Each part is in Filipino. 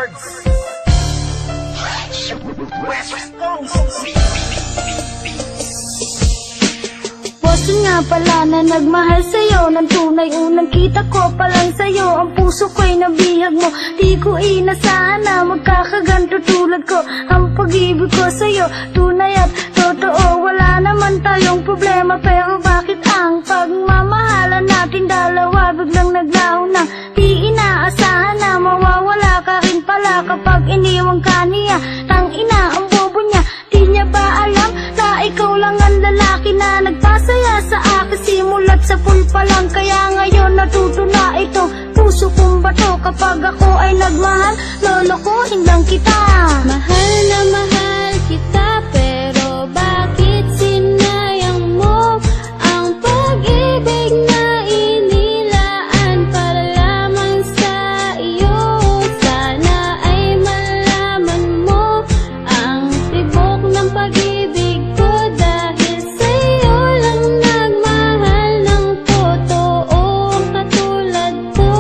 Records. Bossing nga pala na nagmahal sa'yo ng tunay. Unang kita ko pa lang sa'yo, ang puso ko'y nabihag mo. Di ko inasahan na magkakaganto tulad ko. Ang pag-ibig ko sa'yo, tunay at totoo. Wala naman tayong problema, pero bakit ang pagmamahalan natin dalawa biglang naglaho na? Di inaasahan na mawawala ka rin pala kapag iniwang ka niya. Tangina ang bobo niya, di niya ba alam na ikaw lang ang lalaki na nagpasaya sa akin simulat sa pool pa lang. Kaya ngayon natuto na ito, puso kong bato. Kapag ako ay nagmahal, lolokohin lang kita. Mahal na mahal kita, pero bakit sinayang mo ang pag-ibig na inilaan para lamang sa iyo? Sana ay malaman mo ang tibok ng pag-ibig ko, dahil sa'yo lang nagmahal ng totoong katulad ko.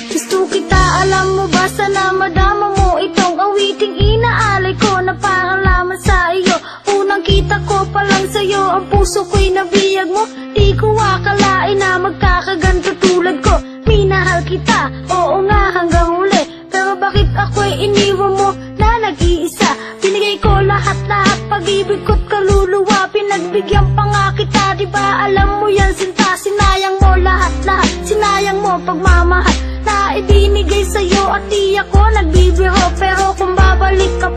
Gusto kita, alam mo ba, sana madama mo itong awiting inaalay ko na parang laman sa iyo. Unang kita ko pa lang sa'yo, ang puso ko'y nabiyag mo. Di ko akalain na magkakaganto tulad ko. Minahal kita, oo nga hanggang huli, pero bakit ako'y iniwan mo na nag-iisa? Binigay ko lahat-lahat, pag-ibig ko't kaluluwa, pinagbigyan pa nga kita. Di ba alam mo yan sinta, sinayang mo lahat-lahat, sinayang mo pagmamahal na ibinigay sa'yo. At di ako nagbibiro, pero kung babalik ka